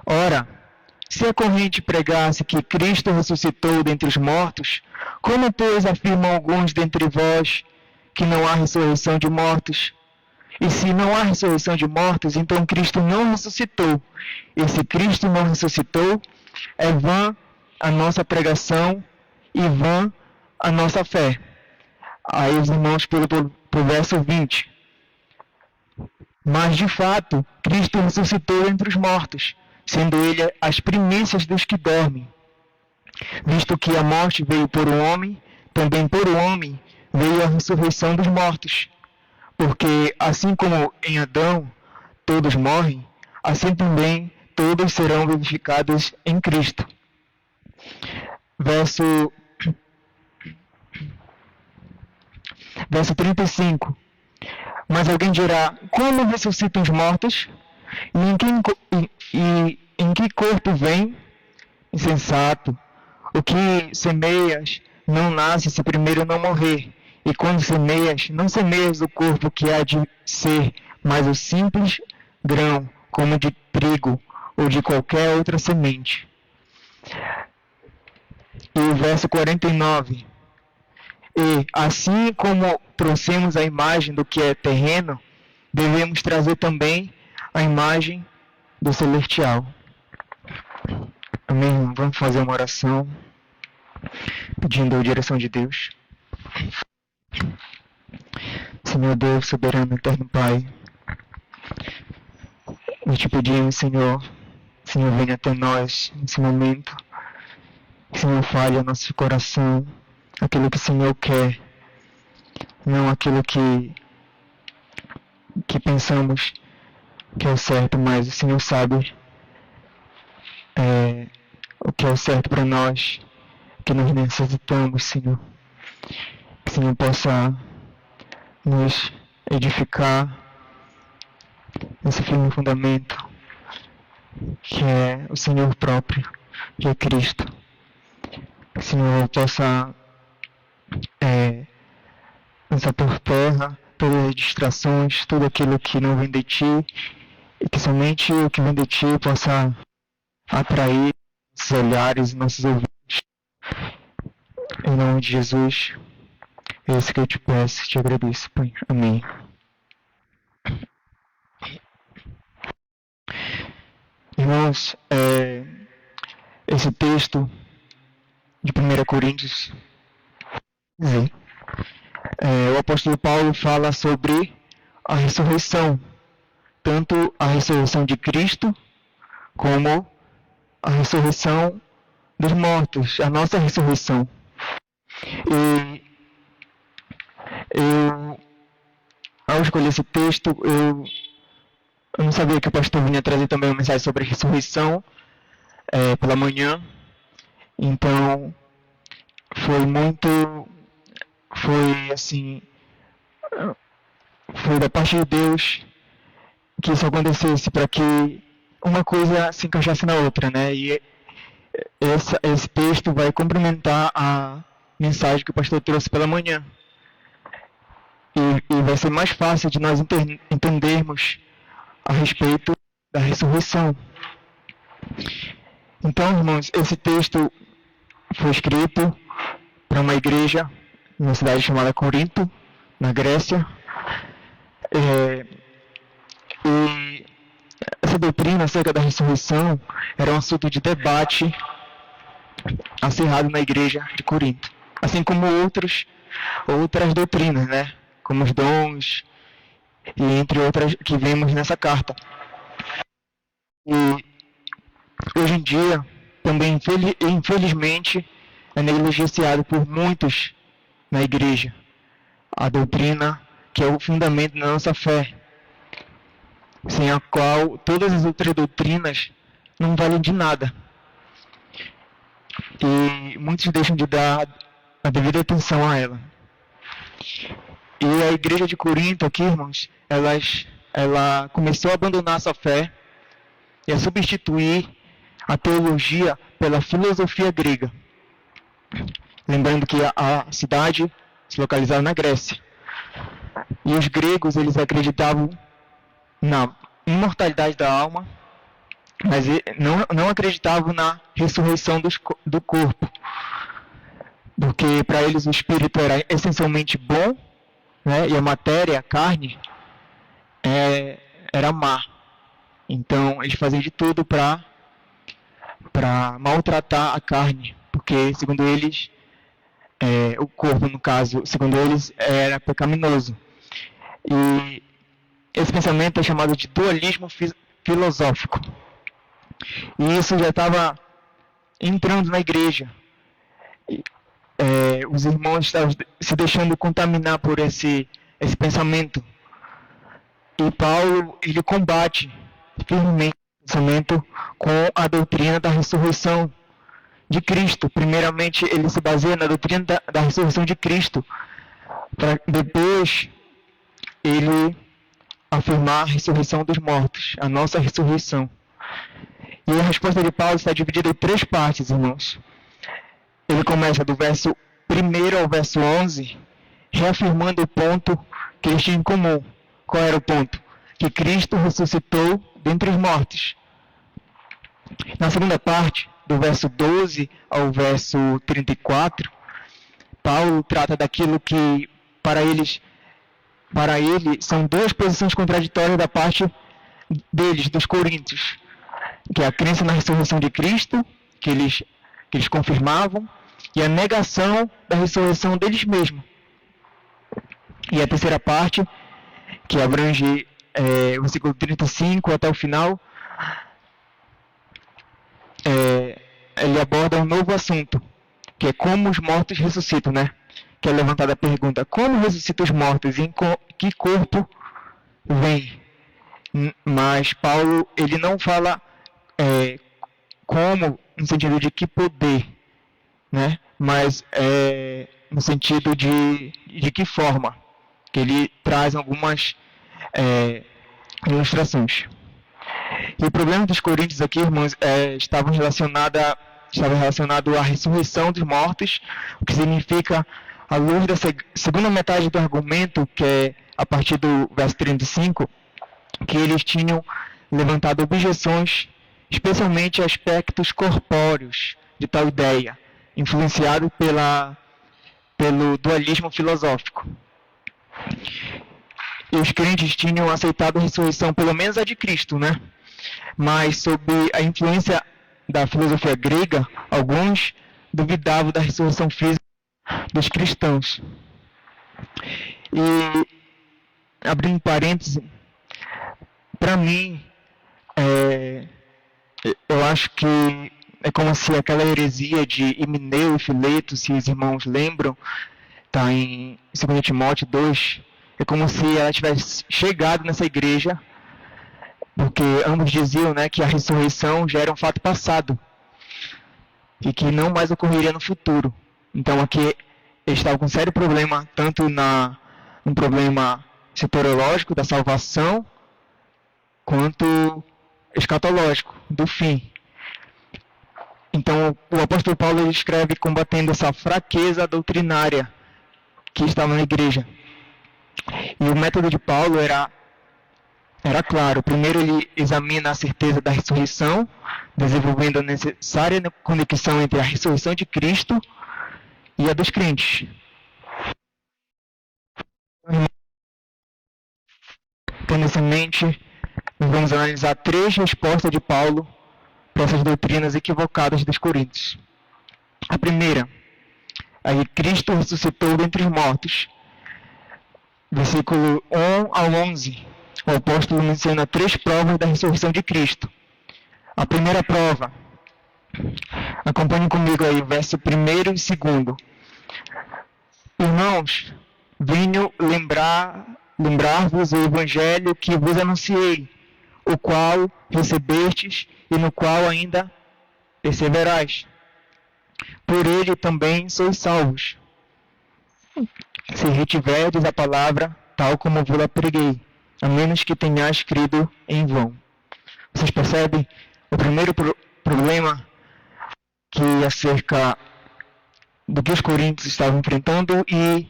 Ora, se a corrente pregasse que Cristo ressuscitou dentre os mortos, como, pois, afirmam alguns dentre vós que não há ressurreição de mortos? E se não há ressurreição de mortos, então Cristo não ressuscitou. E se Cristo não ressuscitou, é vã a nossa pregação e vã a nossa fé. Aí os irmãos pulam para o verso 20. Mas, de fato, Cristo ressuscitou entre os mortos, sendo ele as primícias dos que dormem. Visto que a morte veio por um homem, também por um homem veio a ressurreição dos mortos. Porque, assim como em Adão todos morrem, assim também todos serão vivificados em Cristo. Verso 35. Mas alguém dirá, como ressuscitam os mortos? E em que corpo vem? Insensato. O que semeias não nasce se primeiro não morrer. E quando semeias, não semeias o corpo que há de ser, mas o simples grão, como de trigo ou de qualquer outra semente. E o verso 49. E, assim como trouxemos a imagem do que é terreno, devemos trazer também a imagem do celestial. Amém? Vamos fazer uma oração, pedindo a direção de Deus. Senhor Deus, soberano, eterno Pai, nós te pedimos, Senhor, venha até nós nesse momento. Senhor, fale ao nosso coração aquilo que o Senhor quer, não aquilo que pensamos que é o certo, mas o Senhor sabe o que é o certo para nós, que nós necessitamos, Senhor. Que o Senhor possa nos edificar nesse firme fundamento, que é o Senhor próprio, que é Cristo. Que o Senhor possa lançar por terra todas as distrações, tudo aquilo que não vem de Ti, e que somente o que vem de Ti possa atrair nossos olhares, nossos ouvidos. Em nome de Jesus, é isso que eu te peço e te agradeço, Pai. Amém. Irmãos, esse texto de 1 Coríntios, o apóstolo Paulo fala sobre a ressurreição, tanto a ressurreição de Cristo, como a ressurreição dos mortos, a nossa ressurreição. E ao escolher esse texto, eu não sabia que o pastor vinha trazer também uma mensagem sobre a ressurreição pela manhã. Então, foi da parte de Deus que isso acontecesse, para que uma coisa se encaixasse na outra, né? E esse texto vai complementar a mensagem que o pastor trouxe pela manhã. E vai ser mais fácil de nós entendermos a respeito da ressurreição. Então, irmãos, esse texto foi escrito para uma igreja numa cidade chamada Corinto, na Grécia. E essa doutrina acerca da ressurreição era um assunto de debate acirrado na igreja de Corinto, assim como outras doutrinas, né? Como os dons e entre outras que vemos nessa carta. E hoje em dia, também infelizmente, é negligenciado por muitos na igreja a doutrina que é o fundamento da nossa fé, sem a qual todas as outras doutrinas não valem de nada. E muitos deixam de dar a devida atenção a ela. E a igreja de Corinto aqui, irmãos, ela começou a abandonar a sua fé e a substituir a teologia pela filosofia grega. Lembrando que a cidade se localizava na Grécia. E os gregos, eles acreditavam na imortalidade da alma mas não acreditavam na ressurreição do corpo, porque para eles o espírito era essencialmente bom, né, e a matéria, a carne, era má. Então eles faziam de tudo para maltratar a carne, porque segundo eles, o corpo, no caso, segundo eles, era pecaminoso. E esse pensamento é chamado de dualismo filosófico. E isso já estava entrando na igreja. Os irmãos estavam se deixando contaminar por esse pensamento. E Paulo, ele combate firmemente o pensamento com a doutrina da ressurreição de Cristo. Primeiramente, ele se baseia na doutrina da ressurreição de Cristo, para depois ele afirmar a ressurreição dos mortos, a nossa ressurreição. E a resposta de Paulo está dividida em 3 partes, irmãos. Ele começa do verso 1 ao verso 11, reafirmando o ponto que eles tinham em comum. Qual era o ponto? Que Cristo ressuscitou dentre os mortos. Na segunda parte, do verso 12 ao verso 34, Paulo trata daquilo que para ele são 2 posições contraditórias da parte deles, dos coríntios, que é a crença na ressurreição de Cristo, que eles confirmavam, e a negação da ressurreição deles mesmos. E a terceira parte, que abrange o versículo 35 até o final, ele aborda um novo assunto, que é como os mortos ressuscitam, né? Que é levantada a pergunta: como ressuscitam os mortos e em que corpo vem? Mas Paulo, ele não fala como, no sentido de que poder, né? Mas no sentido de que forma, que ele traz algumas ilustrações. E o problema dos coríntios aqui, irmãos, estava relacionado à ressurreição dos mortos, o que significa, à luz da segunda metade do argumento, que é a partir do verso 35, que eles tinham levantado objeções, especialmente a aspectos corpóreos de tal ideia, influenciado pelo dualismo filosófico. E os crentes tinham aceitado a ressurreição, pelo menos a de Cristo, né? Mas, sob a influência da filosofia grega, alguns duvidavam da ressurreição física dos cristãos. E, abrindo parênteses, para mim, eu acho que é como se aquela heresia de Himeneu e Fileto, se os irmãos lembram, está em 2 Timóteo 2, é como se ela tivesse chegado nessa igreja, porque ambos diziam, né, que a ressurreição já era um fato passado e que não mais ocorreria no futuro. Então aqui eles estavam com um sério problema, tanto um problema soteriológico da salvação, quanto escatológico, do fim. Então o apóstolo Paulo ele escreve combatendo essa fraqueza doutrinária que estava na igreja. E o método de Paulo era claro. Primeiro ele examina a certeza da ressurreição, desenvolvendo a necessária conexão entre a ressurreição de Cristo e a dos crentes. Tendo isso em mente, vamos analisar 3 respostas de Paulo para essas doutrinas equivocadas dos coríntios. A primeira, aí Cristo ressuscitou dentre os mortos. Versículo 1 ao 11. O apóstolo menciona 3 provas da ressurreição de Cristo. A primeira prova, acompanhem comigo aí, verso 1 e 2. Irmãos, venho lembrar-vos o evangelho que vos anunciei, o qual recebestes e no qual ainda perseverais. Por ele também sois salvos, se retiverdes a palavra tal como vos-la preguei, a menos que tenhais crido em vão. Vocês percebem o primeiro problema que acerca do que os coríntios estavam enfrentando e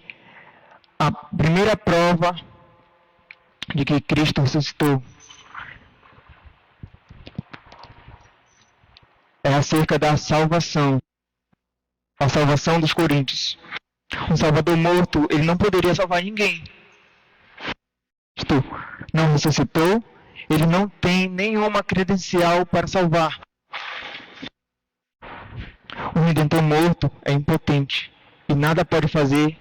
a primeira prova de que Cristo ressuscitou. acerca da salvação, a salvação dos coríntios. Um Salvador morto, ele não poderia salvar ninguém. Cristo não ressuscitou, ele não tem nenhuma credencial para salvar. O Redentor morto é impotente e nada pode fazer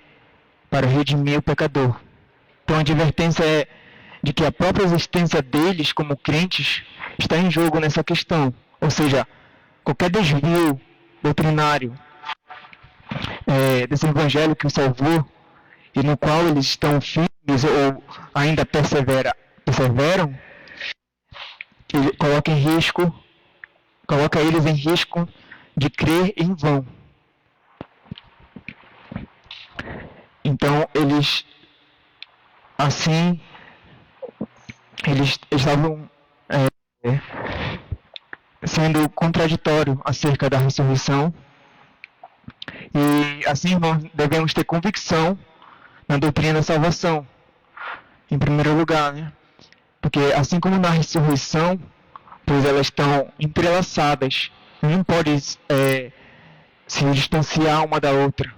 para redimir o pecador. Então a advertência é de que a própria existência deles como crentes está em jogo nessa questão. Ou seja, qualquer desvio doutrinário desse evangelho que os salvou e no qual eles estão firmes ou ainda perseveram, ele coloca eles em risco de crer em vão. Então eles estavam sendo contraditórios acerca da ressurreição. E assim, irmãos, devemos ter convicção na doutrina da salvação, em primeiro lugar, né? Porque assim como na ressurreição, pois elas estão entrelaçadas, não pode se distanciar uma da outra.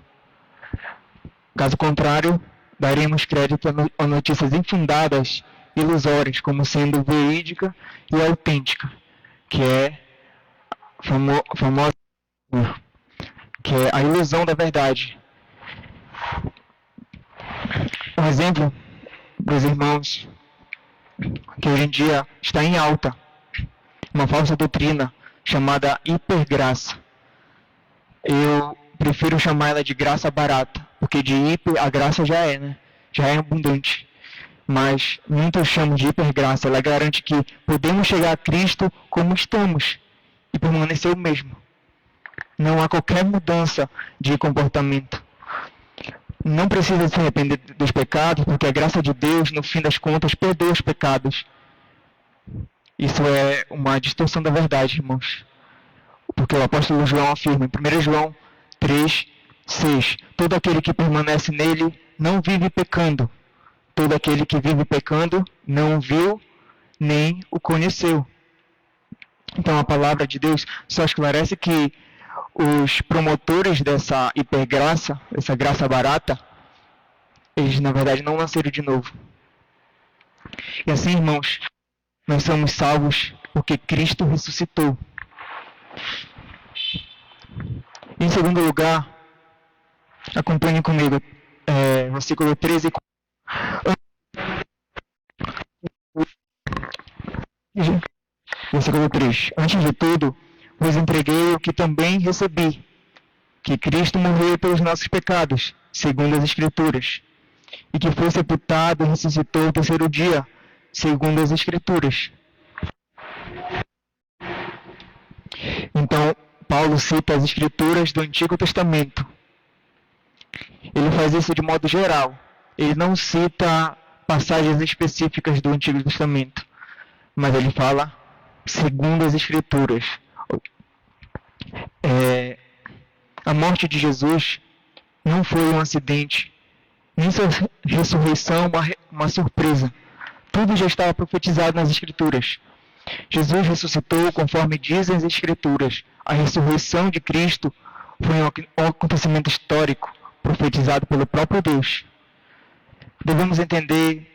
Caso contrário, daremos crédito a notícias infundadas, ilusórias, como sendo verídica e autêntica, que é famosa, que é a ilusão da verdade. Um exemplo para os irmãos que hoje em dia está em alta, uma falsa doutrina chamada hipergraça. Eu prefiro chamar ela de graça barata, porque de hiper a graça já é, né? Já é abundante. Mas muitos chamam de hipergraça. Ela garante que podemos chegar a Cristo como estamos e permanecer o mesmo. Não há qualquer mudança de comportamento. Não precisa se arrepender dos pecados, porque a graça de Deus, no fim das contas, perdoa os pecados. Isso é uma distorção da verdade, irmãos. Porque o apóstolo João afirma em 1 João 3:6: todo aquele que permanece nele não vive pecando. Todo aquele que vive pecando não viu nem o conheceu. Então a palavra de Deus só esclarece que os promotores dessa hipergraça, dessa graça barata, eles na verdade não nasceram de novo. E assim, irmãos, nós somos salvos porque Cristo ressuscitou. Em segundo lugar, acompanhe comigo, versículo 13. Versículo 3. Antes de tudo, vos entreguei o que também recebi, que Cristo morreu pelos nossos pecados, segundo as Escrituras, e que foi sepultado e ressuscitou ao terceiro dia, segundo as Escrituras. Então, Paulo cita as Escrituras do Antigo Testamento. Ele faz isso de modo geral. Ele não cita passagens específicas do Antigo Testamento, mas ele fala segundo as Escrituras. A morte de Jesus não foi um acidente, nem sua ressurreição uma surpresa. Tudo já estava profetizado nas Escrituras. Jesus ressuscitou conforme dizem as Escrituras. A ressurreição de Cristo foi um acontecimento histórico, profetizado pelo próprio Deus. Devemos entender,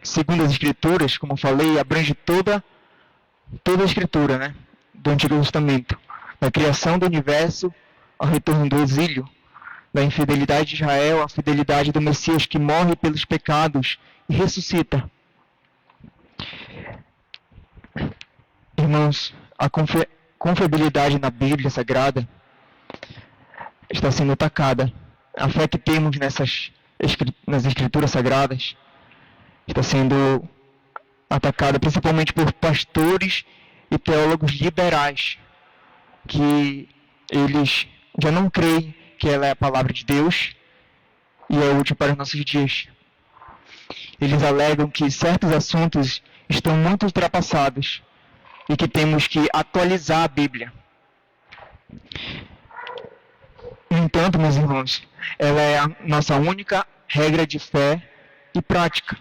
segundo as Escrituras, como falei, abrange toda a Escritura, né, do Antigo Testamento, da criação do universo ao retorno do exílio, da infidelidade de Israel à fidelidade do Messias que morre pelos pecados e ressuscita. Irmãos, a confiabilidade na Bíblia Sagrada está sendo atacada. A fé que temos nas Escrituras Sagradas está sendo atacada principalmente por pastores e teólogos liberais, que eles já não creem que ela é a palavra de Deus e é útil para os nossos dias. Eles alegam que certos assuntos estão muito ultrapassados e que temos que atualizar a Bíblia. No entanto, meus irmãos, ela é a nossa única regra de fé e prática,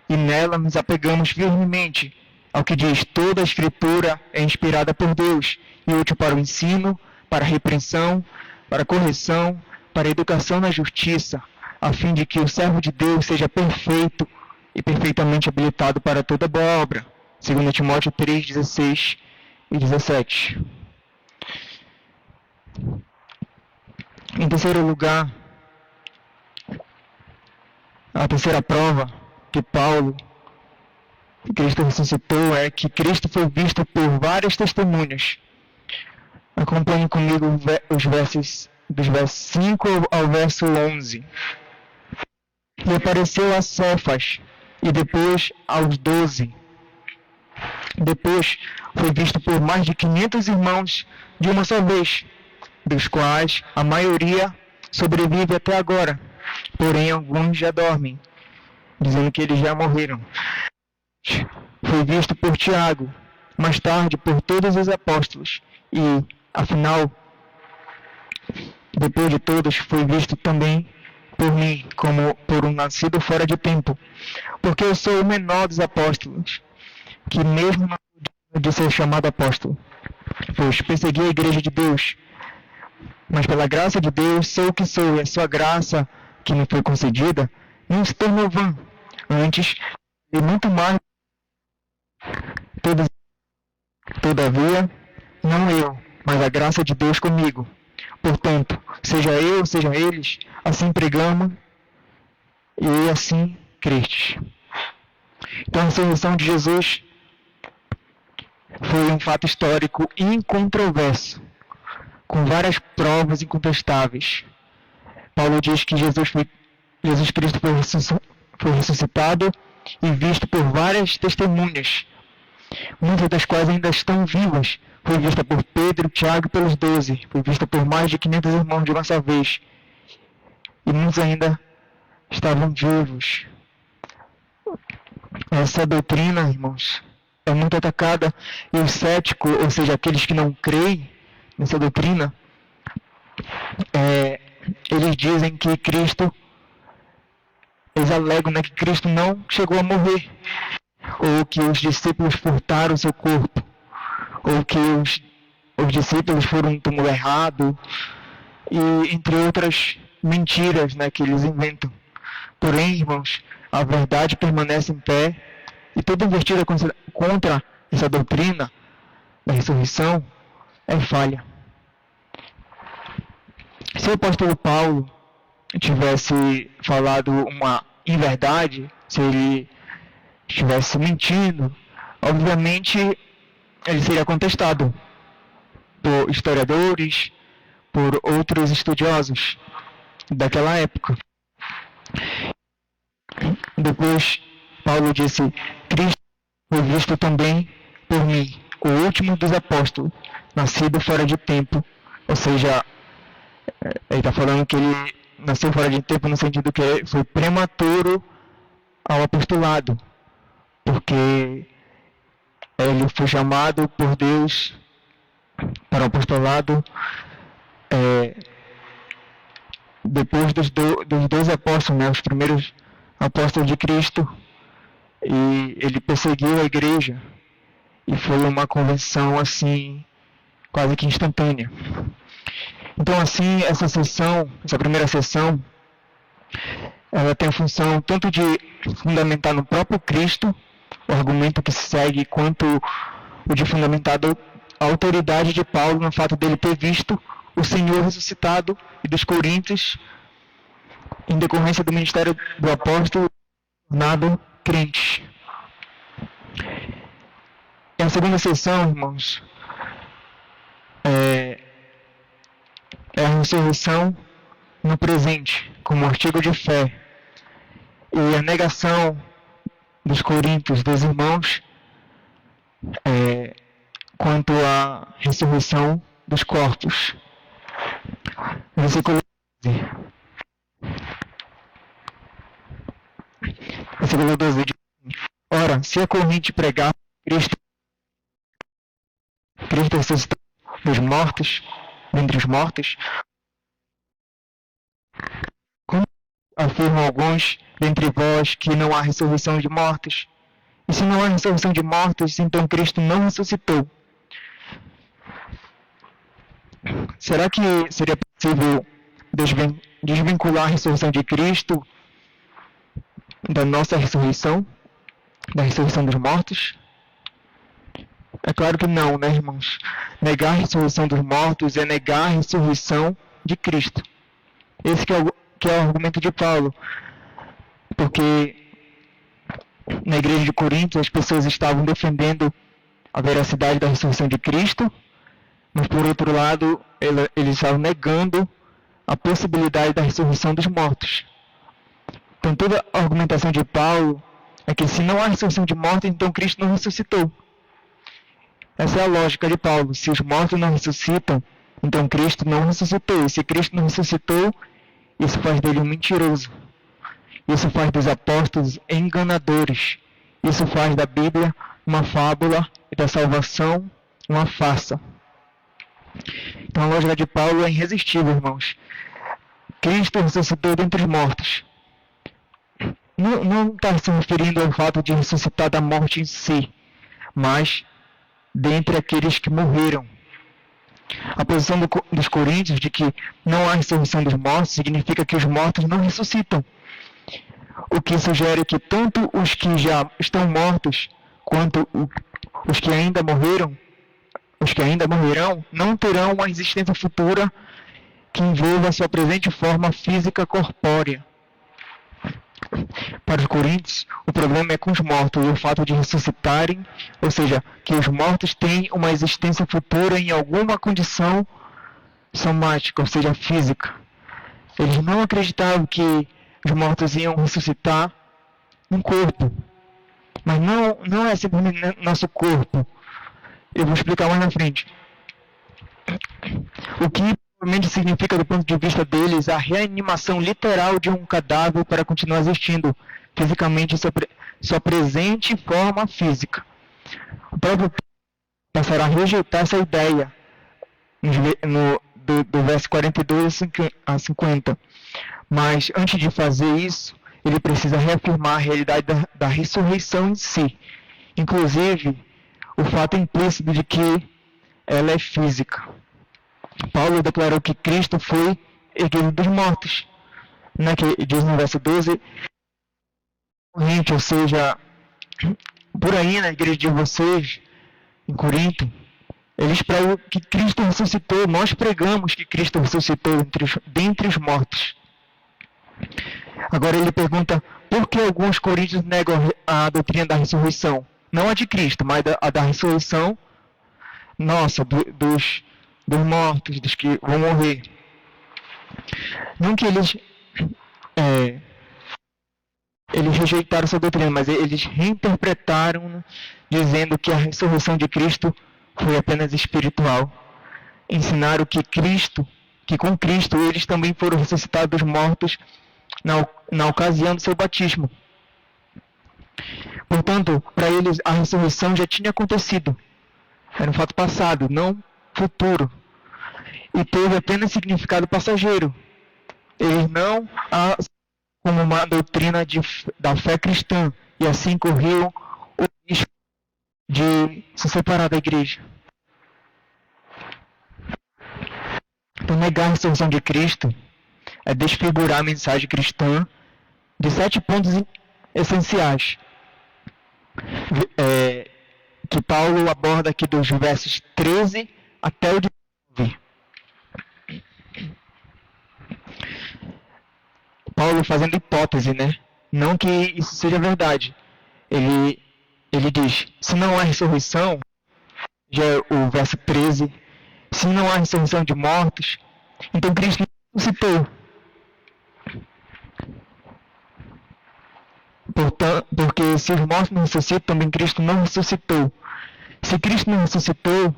e nela nos apegamos firmemente ao que diz: toda a Escritura é inspirada por Deus e útil para o ensino, para a repreensão, para a correção, para a educação na justiça, a fim de que o servo de Deus seja perfeito e perfeitamente habilitado para toda boa obra. 2 Timóteo 3, 16 e 17. Em terceiro lugar, a terceira prova que Paulo e Cristo ressuscitou é que Cristo foi visto por várias testemunhas. Acompanhe comigo os versos dos versos 5 ao verso 11. E apareceu a Cefas e depois aos 12. Depois foi visto por mais de 500 irmãos de uma só vez, dos quais a maioria sobrevive até agora, porém alguns já dormem, dizendo que eles já morreram. Foi visto por Tiago, mais tarde por todos os apóstolos, e, afinal, depois de todos, foi visto também por mim, como por um nascido fora de tempo, porque eu sou o menor dos apóstolos, que mesmo não sou de ser chamado apóstolo, pois persegui a igreja de Deus, mas pela graça de Deus sou o que sou, e a sua graça que me foi concedida não se tornou vã, antes e muito mais. Todavia, não eu, mas a graça de Deus comigo. Portanto, seja eu, sejam eles, assim pregamos e assim crestes. Então, a ressurreição de Jesus foi um fato histórico incontroverso, com várias provas incontestáveis. Paulo diz que Jesus Cristo foi ressuscitado e visto por várias testemunhas, muitas das quais ainda estão vivas. Foi vista por Pedro, Tiago e pelos 12. Foi vista por mais de 500 irmãos de uma só vez. E muitos ainda estavam vivos. Essa doutrina, irmãos, é muito atacada. E o cético, ou seja, aqueles que não creem nessa doutrina, eles dizem que Cristo, eles alegam, né, que Cristo não chegou a morrer, ou que os discípulos furtaram seu corpo, ou que os discípulos foram um túmulo errado, e entre outras mentiras, né, que eles inventam. Porém, irmãos, a verdade permanece em pé, e toda investida contra essa doutrina da ressurreição é falha. Se o apóstolo Paulo tivesse falado uma inverdade, se ele estivesse mentindo, obviamente ele seria contestado por historiadores, por outros estudiosos daquela época. Depois, Paulo disse: Cristo foi visto também por mim, o último dos apóstolos, nascido fora de tempo. Ou seja, ele está falando que ele nasceu fora de tempo no sentido que foi prematuro ao apostolado, porque ele foi chamado por Deus para o apostolado depois dos 12 apóstolos, né, os primeiros apóstolos de Cristo, e ele perseguiu a igreja, e foi uma conversão assim, quase que instantânea. Então, assim, essa primeira sessão, ela tem a função tanto de fundamentar no próprio Cristo o argumento que se segue, quanto o de fundamentar a autoridade de Paulo no fato dele ter visto o Senhor ressuscitado e dos coríntios, em decorrência do ministério do apóstolo, tornado crente. E a segunda sessão, irmãos, é a ressurreição no presente, como artigo de fé, e a negação dos coríntios, dos irmãos, quanto à ressurreição dos corpos. Versículo 12. Versículo 12 diz: ora, se a corrente pregar Cristo ressuscitou dos mortos, dentre os mortos, como afirmam alguns dentre vós que não há ressurreição de mortos, E se não há ressurreição de mortos, então Cristo não ressuscitou. Será que seria possível desvincular a ressurreição de Cristo da nossa ressurreição, da ressurreição dos mortos? É claro que não, né, irmãos? Negar a ressurreição dos mortos é negar a ressurreição de Cristo. Esse que é o argumento de Paulo. Porque na igreja de Corinto as pessoas estavam defendendo a veracidade da ressurreição de Cristo, mas por outro lado eles estavam negando a possibilidade da ressurreição dos mortos. Então toda a argumentação de Paulo é que se não há ressurreição de mortos, então Cristo não ressuscitou. Essa é a lógica de Paulo. Se os mortos não ressuscitam, então Cristo não ressuscitou. E se Cristo não ressuscitou, isso faz dele um mentiroso. Isso faz dos apóstolos enganadores. Isso faz da Bíblia uma fábula e da salvação uma farsa. Então a lógica de Paulo é irresistível, irmãos. Cristo ressuscitou dentre os mortos. Não está se referindo ao fato de ressuscitar da morte em si, mas dentre aqueles que morreram. A posição dos coríntios de que não há ressurreição dos mortos significa que os mortos não ressuscitam. O que sugere que tanto os que já estão mortos quanto os que ainda morreram, os que ainda morrerão, não terão uma existência futura que envolva a sua presente forma física corpórea. Para os coríntios, o problema é com os mortos e o fato de ressuscitarem, ou seja, que os mortos têm uma existência futura em alguma condição somática, ou seja, física. Eles não acreditavam que os mortos iam ressuscitar num corpo, mas não é simplesmente nosso corpo. Eu vou explicar mais na frente. O que provavelmente significa, do ponto de vista deles, a reanimação literal de um cadáver para continuar existindo fisicamente em sua presente forma física. O próprio passará a rejeitar essa ideia do verso 42 a 50. Mas, antes de fazer isso, ele precisa reafirmar a realidade da ressurreição em si. Inclusive, o fato implícito de que ela é física. Paulo declarou que Cristo foi erguido dos mortos, né, que diz no verso 12, ou seja, por aí na igreja de vocês, em Corinto, eles pregam que Cristo ressuscitou, nós pregamos que Cristo ressuscitou dentre os mortos. Agora ele pergunta, por que alguns coríntios negam a doutrina da ressurreição? Não a de Cristo, mas a da ressurreição nossa, dos mortos, dos que vão morrer. Não que eles rejeitaram essa doutrina, mas eles reinterpretaram, dizendo que a ressurreição de Cristo foi apenas espiritual. Ensinaram que com Cristo eles também foram ressuscitados dos mortos na ocasião do seu batismo. Portanto, para eles a ressurreição já tinha acontecido. Era um fato passado, não futuro. E teve apenas significado passageiro. Eles não como uma doutrina da fé cristã. E assim corriam o risco de se separar da igreja. Então, negar a ressurreição de Cristo é desfigurar a mensagem cristã de 7 pontos essenciais. Que Paulo aborda aqui dos versos 13 até o 19. Paulo fazendo hipótese, né? Não que isso seja verdade. Ele diz, se não há ressurreição, já é o verso 13, se não há ressurreição de mortos, então Cristo ressuscitou. Porque se os mortos não ressuscitam, também Cristo não ressuscitou. Se Cristo não ressuscitou,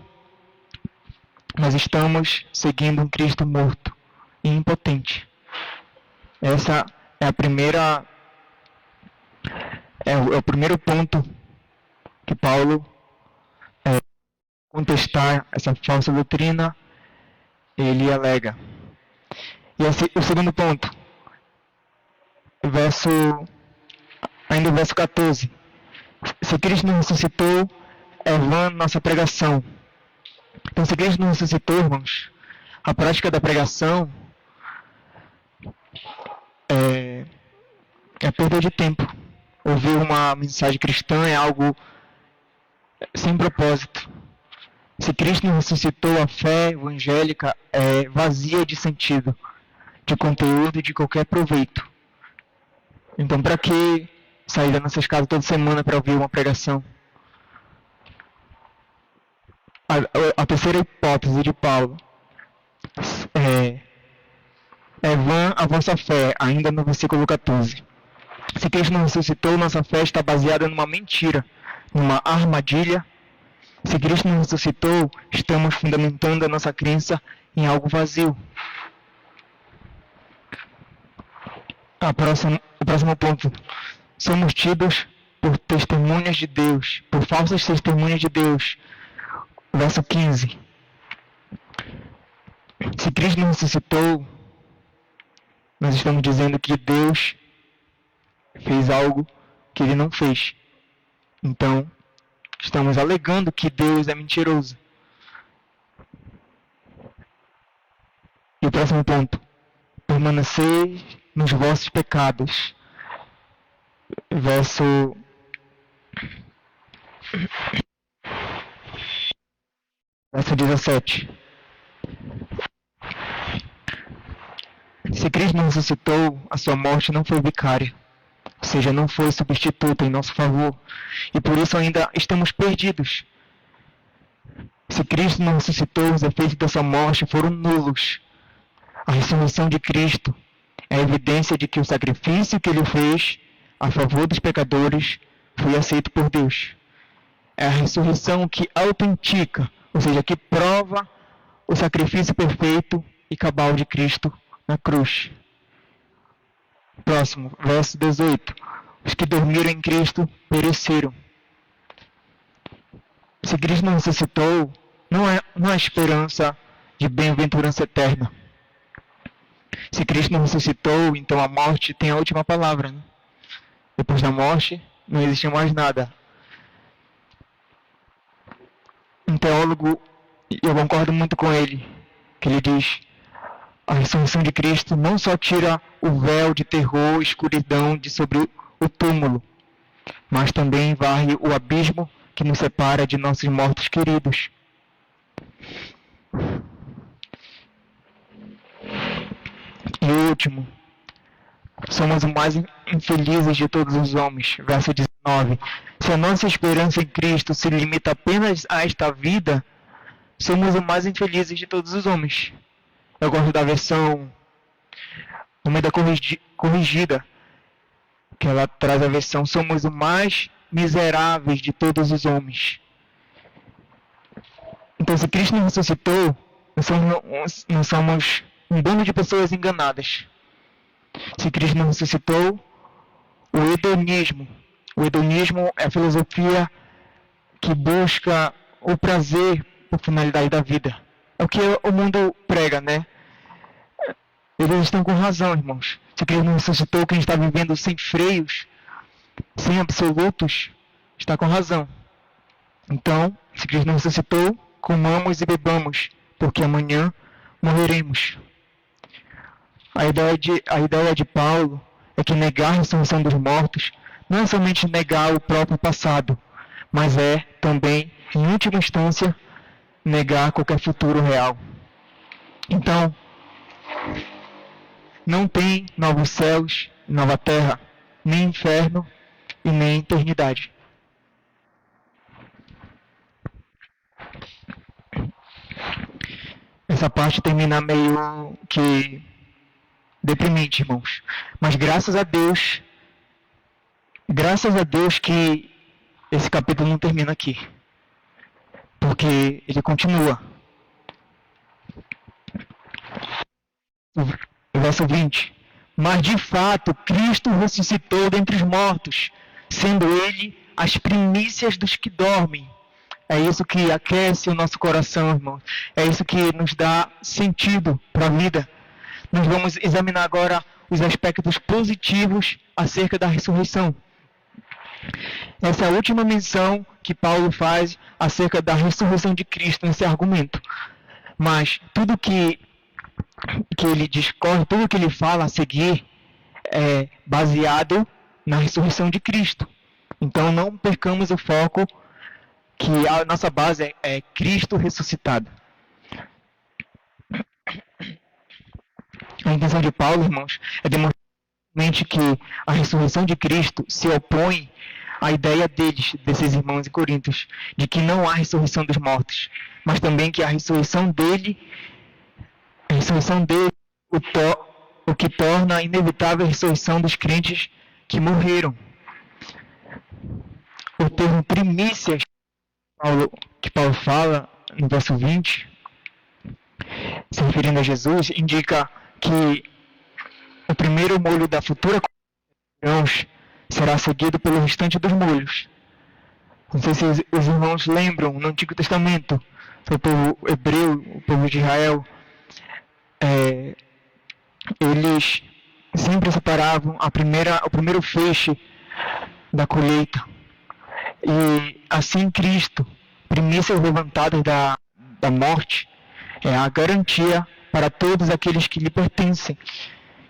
nós estamos seguindo um Cristo morto e impotente. Essa é a primeira é o primeiro ponto que Paulo contestar essa falsa doutrina, ele alega. E o segundo ponto, ainda o verso 14, Se Cristo não ressuscitou, é vã nossa pregação. Então, se Cristo não ressuscitou, irmãos, a prática da pregação é perda de tempo. Ouvir uma mensagem cristã é algo sem propósito. Se Cristo não ressuscitou, a fé evangélica é vazia de sentido, de conteúdo e de qualquer proveito. Então, para que sair das nossas casas toda semana para ouvir uma pregação? A terceira hipótese de Paulo é vã a vossa fé, ainda no versículo 14. Se Cristo não ressuscitou, nossa fé está baseada numa mentira, numa armadilha. Se Cristo não ressuscitou, estamos fundamentando a nossa crença em algo vazio. O próximo ponto. Somos tidos por testemunhas de Deus, por falsas testemunhas de Deus. Verso 15. Se Cristo não ressuscitou, nós estamos dizendo que Deus fez algo que ele não fez. Então, estamos alegando que Deus é mentiroso. E o próximo ponto. Permanecei nos vossos pecados. Verso 17. Se Cristo não ressuscitou, a sua morte não foi vicária. Ou seja, não foi substituta em nosso favor. E por isso ainda estamos perdidos. Se Cristo não ressuscitou, os efeitos da sua morte foram nulos. A ressurreição de Cristo é a evidência de que o sacrifício que ele fez a favor dos pecadores foi aceito por Deus. É a ressurreição que autentica, ou seja, que prova o sacrifício perfeito e cabal de Cristo na cruz. Próximo, verso 18. Os que dormiram em Cristo pereceram. Se Cristo não ressuscitou, não há esperança de bem-aventurança eterna. Se Cristo não ressuscitou, então a morte tem a última palavra, né? Depois da morte, não existe mais nada. Um teólogo, eu concordo muito com ele, que ele diz: a ressurreição de Cristo não só tira o véu de terror e escuridão de sobre o túmulo, mas também varre o abismo que nos separa de nossos mortos queridos. E o último, somos os mais infelizes de todos os homens. Verso 19. Se a nossa esperança em Cristo se limita apenas a esta vida, somos os mais infelizes de todos os homens. Eu gosto da versão Almeida corrigida, que ela traz a versão: somos os mais miseráveis de todos os homens. Então, se Cristo não ressuscitou, nós somos um bando de pessoas enganadas. Se Cristo não ressuscitou, o hedonismo é a filosofia que busca o prazer por finalidade da vida. É o que o mundo prega, né? Eles estão com razão, irmãos. Se Cristo não ressuscitou, quem está vivendo sem freios, sem absolutos, está com razão. Então, se Cristo não ressuscitou, comamos e bebamos, porque amanhã morreremos. A ideia de Paulo é que negar a ressurreição dos mortos não é somente negar o próprio passado, mas é também, em última instância, negar qualquer futuro real. Então, não tem novos céus, nova terra, nem inferno e nem eternidade. Essa parte termina meio que deprimente, irmãos. Mas graças a Deus que esse capítulo não termina aqui. Porque ele continua. Verso 20. Mas de fato, Cristo ressuscitou dentre os mortos, sendo ele as primícias dos que dormem. É isso que aquece o nosso coração, irmãos. É isso que nos dá sentido para a vida. Nós vamos examinar agora os aspectos positivos acerca da ressurreição. Essa é a última menção que Paulo faz acerca da ressurreição de Cristo nesse argumento. Mas tudo que ele discorre, tudo que ele fala a seguir é baseado na ressurreição de Cristo. Então não percamos o foco que a nossa base é Cristo ressuscitado. A intenção de Paulo, irmãos, é demonstrar que a ressurreição de Cristo se opõe à ideia desses irmãos em Coríntios, de que não há ressurreição dos mortos, mas também que a ressurreição dele o que torna a inevitável a ressurreição dos crentes que morreram. O termo primícias que Paulo fala no verso 20, se referindo a Jesus, indica que o primeiro molho da futura comunhão será seguido pelo restante dos molhos. Não sei se os irmãos lembram, no Antigo Testamento, o povo hebreu, o povo de Israel, eles sempre separavam o primeiro feixe da colheita. E assim Cristo, primícias levantadas da morte, é a garantia para todos aqueles que lhe pertencem,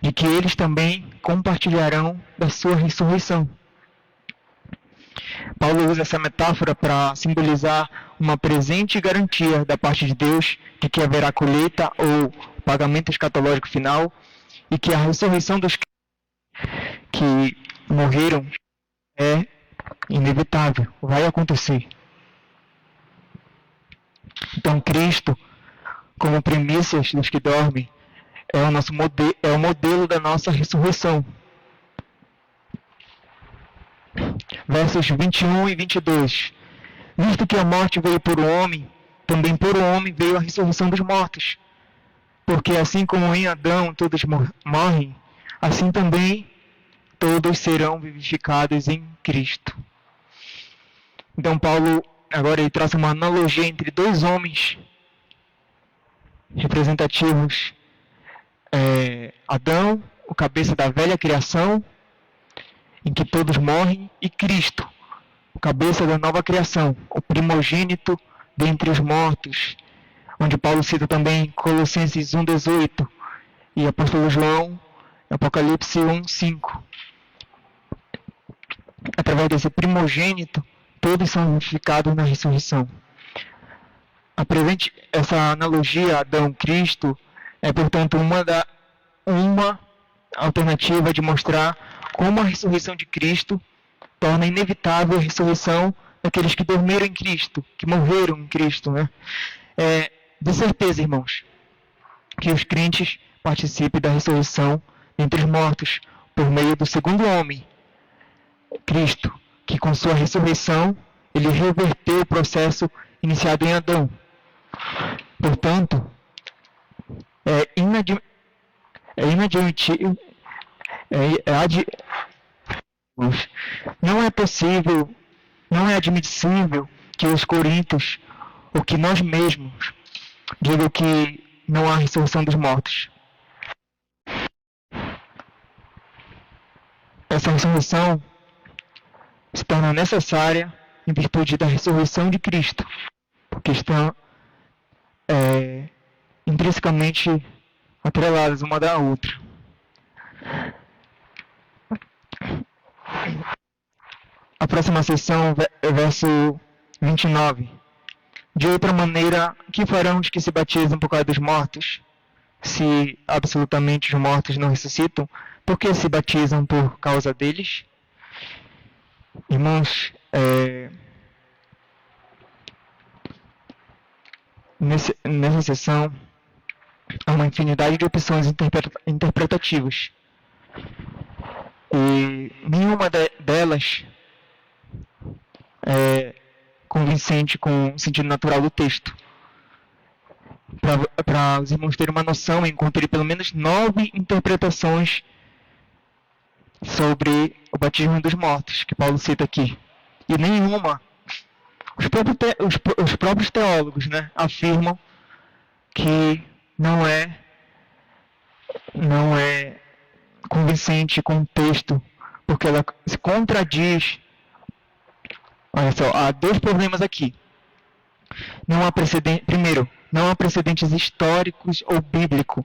de que eles também compartilharão da sua ressurreição. Paulo usa essa metáfora para simbolizar uma presente garantia da parte de Deus de que haverá colheita ou pagamento escatológico final e que a ressurreição dos que morreram é inevitável, vai acontecer. Então Cristo, como primícias dos que dormem, é o modelo da nossa ressurreição. Versos 21 e 22. Visto que a morte veio por um homem, também por um homem veio a ressurreição dos mortos. Porque assim como em Adão todos morrem, assim também todos serão vivificados em Cristo. Então Paulo agora ele traça uma analogia entre dois homens representativos. Adão, o cabeça da velha criação, em que todos morrem, e Cristo, o cabeça da nova criação, o primogênito dentre os mortos, onde Paulo cita também Colossenses 1,18 e Apóstolo João, Apocalipse 1,5. Através desse primogênito, todos são vivificados na ressurreição. Essa analogia Adão-Cristo é, portanto, uma alternativa de mostrar como a ressurreição de Cristo torna inevitável a ressurreição daqueles que dormiram em Cristo, que morreram em Cristo, né? De certeza, irmãos, que os crentes participem da ressurreição entre os mortos por meio do segundo homem, Cristo, que com sua ressurreição ele reverteu o processo iniciado em Adão. Portanto, inadmissível, não é possível, não é admissível que os coríntios, ou que nós mesmos, digam que não há ressurreição dos mortos. Essa ressurreição se torna necessária em virtude da ressurreição de Cristo, porque estão intrinsecamente atreladas uma da outra. A próxima sessão, verso 29. De outra maneira, que farão os que se batizam por causa dos mortos? Se absolutamente os mortos não ressuscitam, por que se batizam por causa deles? Irmãos, nessa sessão há uma infinidade de opções interpretativas. E nenhuma delas é convincente com o sentido natural do texto. Para os irmãos terem uma noção, eu encontrei pelo menos 9 interpretações sobre o batismo dos mortos, que Paulo cita aqui. E nenhuma, os próprios teólogos, né, afirmam que não é convincente com o texto, porque ela se contradiz Olha só, há dois problemas aqui. Não há precedente, primeiro, não há precedentes históricos ou bíblicos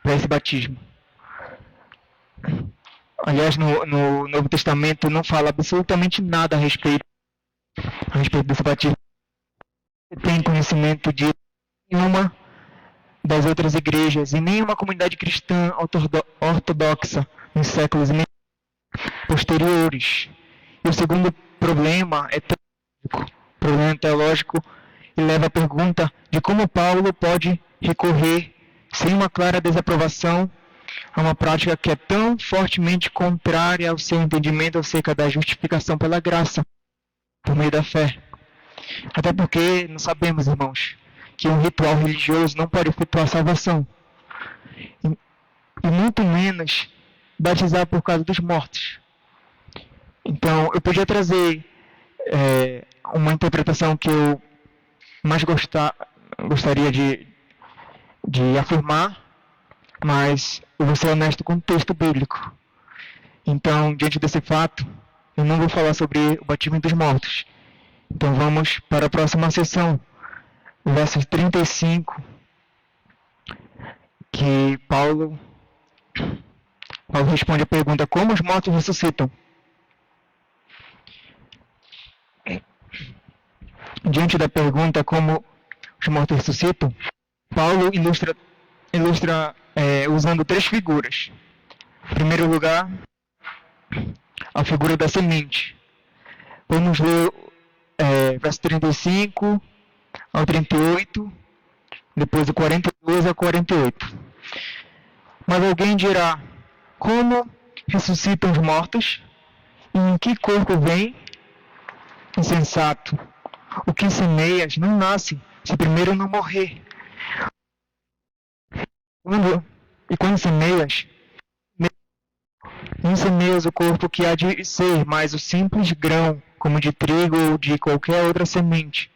para esse batismo. Aliás, no Novo Testamento não fala absolutamente nada a respeito desse batismo. Você tem conhecimento de nenhuma das outras igrejas e nenhuma comunidade cristã ortodoxa nos séculos posteriores. E o segundo problema é teológico. O problema teológico leva à pergunta de como Paulo pode recorrer, sem uma clara desaprovação, a uma prática que é tão fortemente contrária ao seu entendimento acerca da justificação pela graça, por meio da fé. Até porque nós sabemos, irmãos, que um ritual religioso não pode efetuar salvação. E muito menos batizar por causa dos mortos. Então, eu podia trazer uma interpretação que eu mais gostaria de afirmar, mas eu vou ser honesto com o texto bíblico. Então, diante desse fato, eu não vou falar sobre o batismo dos mortos. Então, vamos para a próxima sessão, versos 35, que Paulo responde a pergunta: como os mortos ressuscitam? Diante da pergunta como os mortos ressuscitam, Paulo ilustra usando três figuras. Em primeiro lugar, a figura da semente. Vamos ler verso 35 ao 38, depois do 42 ao 48. Mas alguém dirá: como ressuscitam os mortos? E em que corpo vem? Insensato. O que semeias não nasce, se primeiro não morrer. Quando semeias, não semeias o corpo que há de ser, mas o simples grão, como de trigo ou de qualquer outra semente.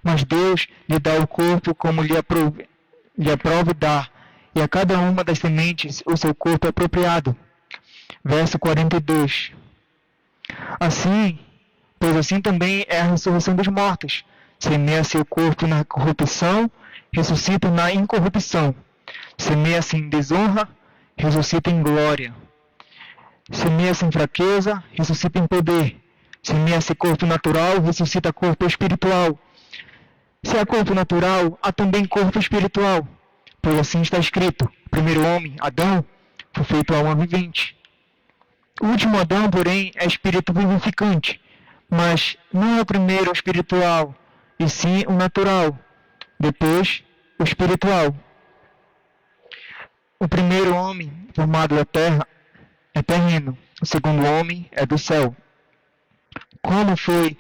Mas Deus lhe dá o corpo como lhe aprove dar, e a cada uma das sementes o seu corpo apropriado. Verso 42. Pois assim também é a ressurreição dos mortos. Semeia-se o corpo na corrupção, ressuscita na incorrupção. Semeia-se em desonra, ressuscita em glória. Semeia-se em fraqueza, ressuscita em poder. Semeia-se corpo natural, ressuscita corpo espiritual. Se há corpo natural, há também corpo espiritual. Pois assim está escrito: o primeiro homem, Adão, foi feito alma vivente. O último Adão, porém, é espírito vivificante. Mas não é o primeiro o espiritual, e sim o natural. Depois, o espiritual. O primeiro homem formado da terra é terreno. O segundo homem é do céu. Como foi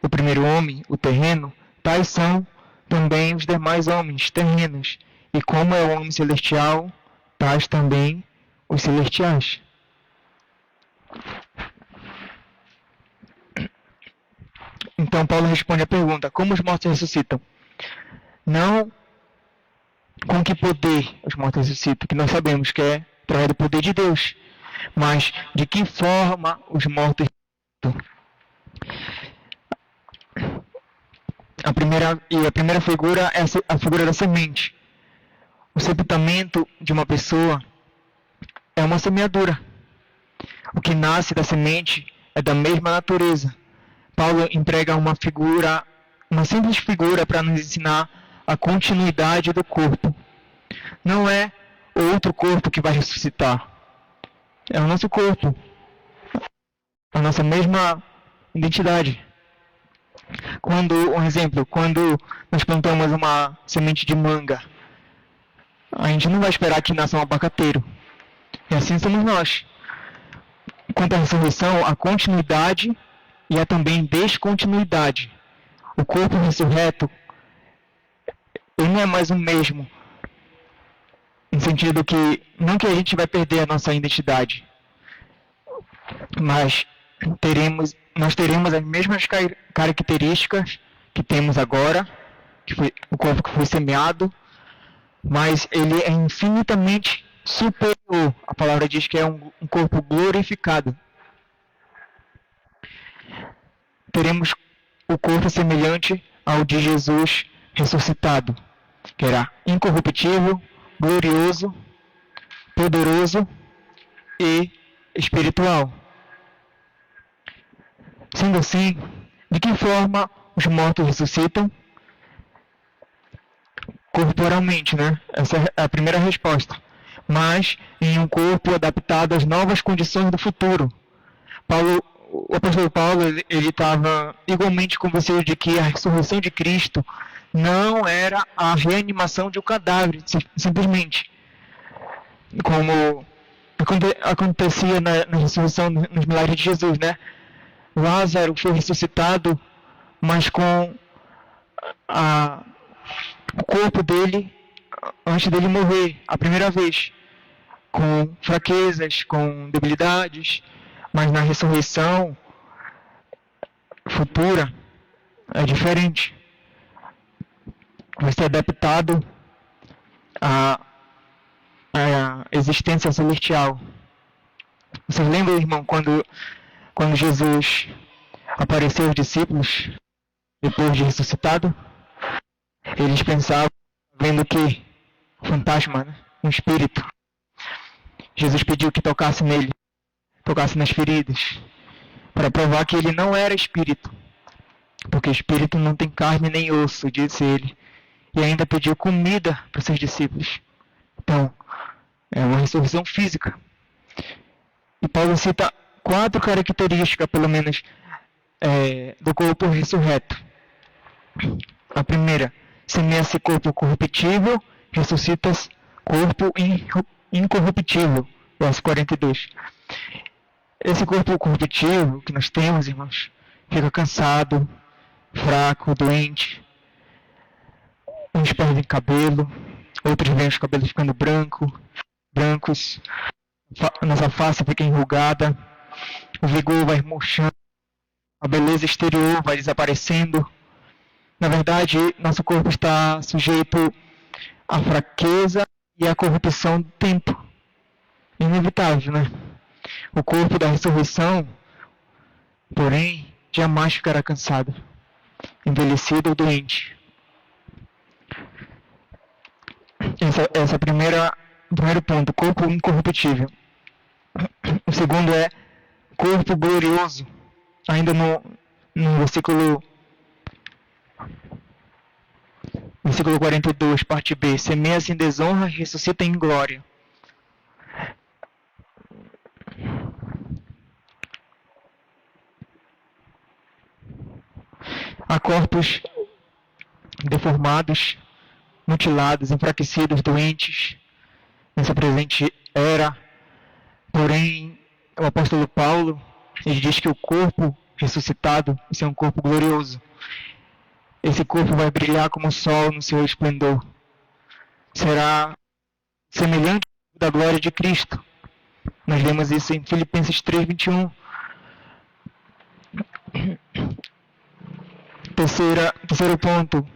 o primeiro homem, o terreno, tais são também os demais homens terrenos. E como é o homem celestial, tais também os celestiais. Então Paulo responde a pergunta: como os mortos ressuscitam? Não com que poder os mortos ressuscitam, que nós sabemos que é através do poder de Deus, mas de que forma os mortos ressuscitam? A primeira figura é a figura da semente. O sepultamento de uma pessoa é uma semeadura. O que nasce da semente é da mesma natureza. Paulo emprega uma simples figura para nos ensinar a continuidade do corpo. Não é o outro corpo que vai ressuscitar. É o nosso corpo. A nossa mesma identidade. Quando nós plantamos uma semente de manga, a gente não vai esperar que nasça um abacateiro. E assim somos nós. Quanto à ressurreição, a continuidade e há também descontinuidade. O corpo ressurreto, ele não é mais o mesmo, no sentido que não que a gente vai perder a nossa identidade, mas nós teremos as mesmas características que temos agora, que foi o corpo que foi semeado, mas ele é infinitamente superior. A palavra diz que é um corpo glorificado. teremos o corpo semelhante ao de Jesus ressuscitado, que era incorruptível, glorioso, poderoso e espiritual. Sendo assim, de que forma os mortos ressuscitam? Corporalmente, né? Essa é a primeira resposta. Mas em um corpo adaptado às novas condições do futuro. O apóstolo Paulo ele estava igualmente convencido de que a ressurreição de Cristo não era a reanimação de um cadáver, simplesmente. Como acontecia na ressurreição, nos milagres de Jesus, né? Lázaro foi ressuscitado, mas com o corpo dele, antes dele morrer, a primeira vez, com fraquezas, com debilidades, mas na ressurreição futura é diferente. Vai ser adaptado à existência celestial. Vocês lembram, irmão, quando Jesus apareceu aos discípulos, depois de ressuscitado? Eles pensavam, vendo que fantasma, né? Um espírito. Jesus pediu que tocasse nele, tocasse nas feridas, para provar que ele não era espírito, porque espírito não tem carne nem osso, disse ele. E ainda pediu comida para seus discípulos. Então, é uma ressurreição física. E Paulo cita 4 características, pelo menos, do corpo ressurreto. A primeira, semeia-se corpo corruptível, ressuscita-se corpo incorruptível. Verso 42. Esse corpo corruptível que nós temos, irmãos, fica cansado, fraco, doente. Uns perdem cabelo, outros veem os cabelos ficando brancos, nossa face fica enrugada, o vigor vai murchando, a beleza exterior vai desaparecendo. Na verdade, nosso corpo está sujeito à fraqueza e à corrupção do tempo. Inevitável, né? O corpo da ressurreição, porém, jamais ficará cansado, envelhecido ou doente. Essa é o primeiro ponto, corpo incorruptível. O segundo é corpo glorioso. Ainda no versículo 42, parte B. Semeia-se em desonra e ressuscita em glória. Há corpos deformados, mutilados, enfraquecidos, doentes, nessa presente era. Porém, o apóstolo Paulo, ele diz que o corpo ressuscitado, esse é um corpo glorioso. Esse corpo vai brilhar como o sol no seu esplendor. Será semelhante da glória de Cristo. Nós lemos isso em Filipenses 3:21. Terceiro ponto,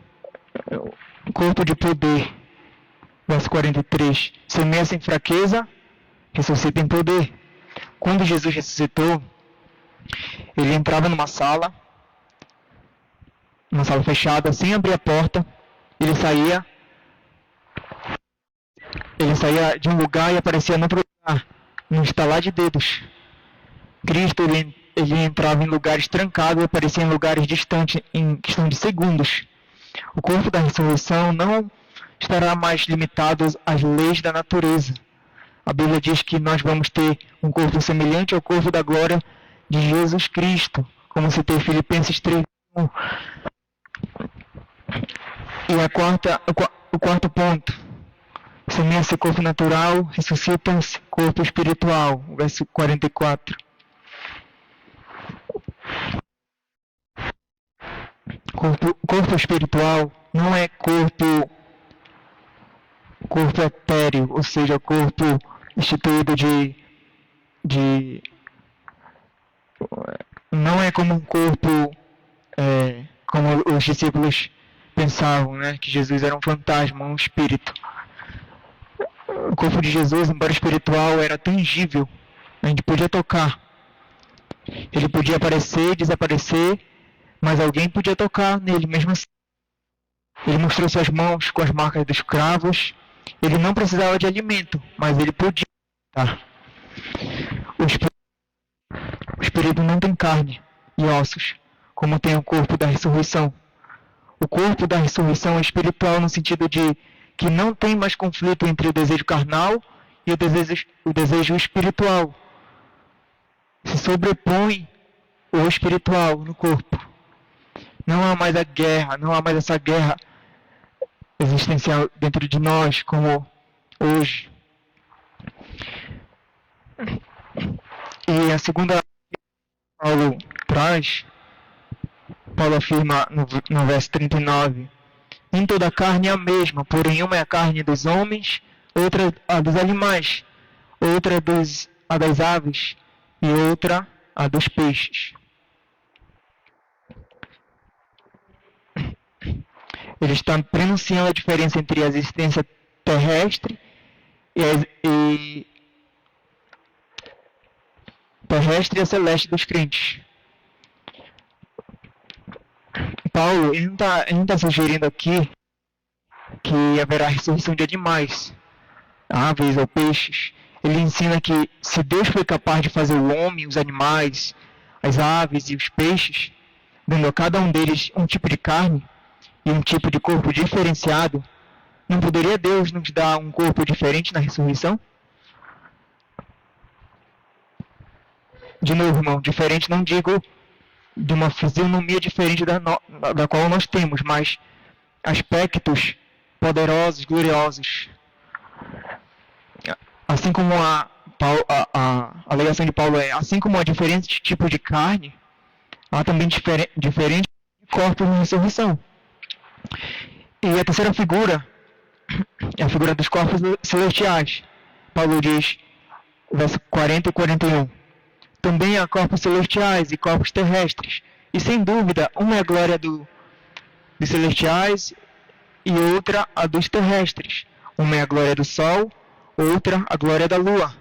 corpo de poder. Verso 43. Semeia-se em fraqueza, ressuscita em poder. Quando Jesus ressuscitou, ele entrava numa sala fechada, sem abrir a porta. Ele saía de um lugar e aparecia no outro lugar, num estalar de dedos. Cristo, ele entrava em lugares trancados e aparecia em lugares distantes em questão de segundos. O corpo da ressurreição não estará mais limitado às leis da natureza. A Bíblia diz que nós vamos ter um corpo semelhante ao corpo da glória de Jesus Cristo, como citei em Filipenses 3:1. E o quarto ponto, semeia-se corpo natural, ressuscita-se corpo espiritual, verso 44. Corpo espiritual não é corpo etéreo, ou seja, corpo instituído não é como um corpo como os discípulos pensavam, né, que Jesus era um fantasma, um espírito. O corpo de Jesus, embora espiritual, era tangível, a gente podia tocar. Ele podia aparecer, desaparecer mas alguém podia tocar nele mesmo assim. Ele mostrou suas mãos com as marcas dos cravos. Ele não precisava de alimento, mas ele podia. Tá? O espírito não tem carne e ossos, como tem o corpo da ressurreição. O corpo da ressurreição é espiritual no sentido de que não tem mais conflito entre o desejo carnal e o desejo espiritual. Se sobrepõe o espiritual no corpo. Não há mais a guerra, não há mais essa guerra existencial dentro de nós, como hoje. E a segunda Paulo traz, Paulo afirma no verso 39, nem toda a carne é a mesma, porém uma é a carne dos homens, outra a dos animais, outra a das aves e outra a dos peixes. Ele está pronunciando a diferença entre a existência terrestre e terrestre e a celeste dos crentes. Paulo ele não está sugerindo aqui que haverá ressurreição de animais, aves ou peixes. Ele ensina que se Deus foi capaz de fazer o homem, os animais, as aves e os peixes, dando a cada um deles um tipo de carne e um tipo de corpo diferenciado, não poderia Deus nos dar um corpo diferente na ressurreição? De novo, irmão, diferente não digo de uma fisionomia diferente da qual nós temos, mas aspectos poderosos, gloriosos. Assim como a alegação de Paulo é, assim como há diferentes tipos de carne, há também diferentes corpos na ressurreição. E a terceira figura é a figura dos corpos celestiais. Paulo diz, verso 40 e 41. Também há corpos celestiais e corpos terrestres. E sem dúvida, uma é a glória dos celestiais e outra a dos terrestres. Uma é a glória do sol, outra a glória da lua,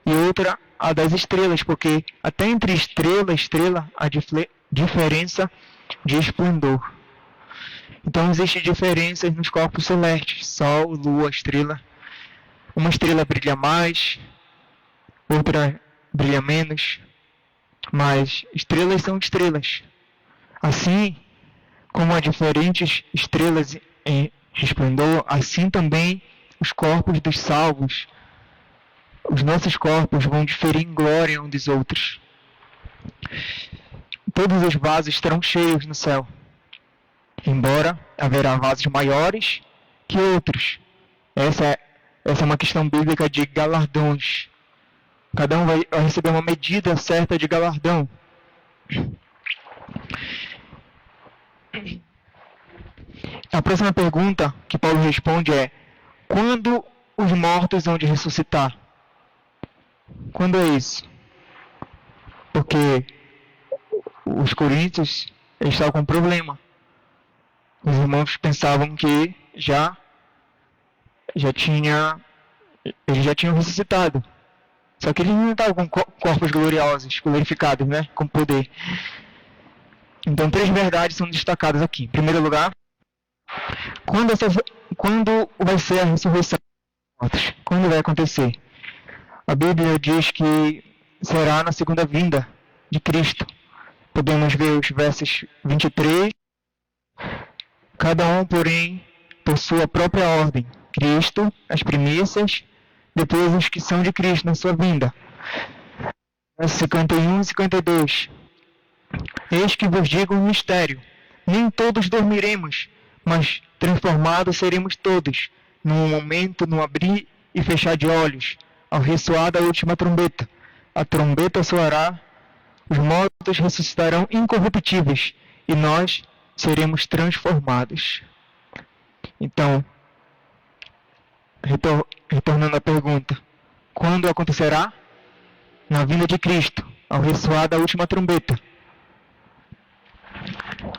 e outra a das estrelas, porque até entre estrela e estrela há diferença de esplendor. Então existem diferenças nos corpos celestes, sol, lua, estrela. Uma estrela brilha mais, outra brilha menos, mas estrelas são estrelas. Assim como há diferentes estrelas em esplendor, assim também os corpos dos salvos, os nossos corpos vão diferir em glória uns dos outros. Todos os vasos estarão cheios no céu, embora haverá vasos maiores que outros. Essa é uma questão bíblica de galardões. Cada um vai receber uma medida certa de galardão. A próxima pergunta que Paulo responde é: quando os mortos hão de ressuscitar? Quando é isso? Porque os coríntios estavam com um problema. Os irmãos pensavam que eles já tinham ressuscitado. Só que eles não estavam com corpos gloriosos, glorificados, né? Com poder. Então, 3 verdades são destacadas aqui. Em primeiro lugar, quando vai ser a ressurreição dos mortos? Quando vai acontecer? A Bíblia diz que será na segunda vinda de Cristo. Podemos ver os versos 23. Cada um, porém, por sua própria ordem. Cristo, as primícias, depois os que são de Cristo na sua vinda. Versos 51 e 52. Eis que vos digo um mistério. Nem todos dormiremos, mas transformados seremos todos, num momento, num abrir e fechar de olhos, ao ressoar da última trombeta. A trombeta soará, os mortos ressuscitarão incorruptíveis, e nós seremos transformados. Então, retornando à pergunta, quando acontecerá? Na vinda de Cristo, ao ressoar da última trombeta.